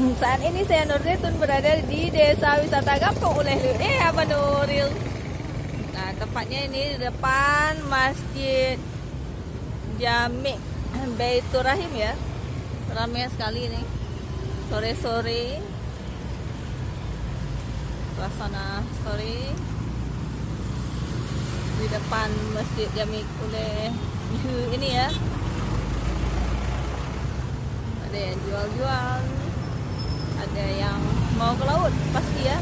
Saat ini saya Nur Zaitun berada di Desa Wisata Gampung Uleh Abang Nuril. Nah, tempatnya ini di depan Masjid Jami' Baitur Rahim ya. Ramai sekali nih. Sore-sore. Suasana sore di depan Masjid Jami' Uleh ini ya. Ada yang jual-jual, ada yang mau ke laut pasti ya.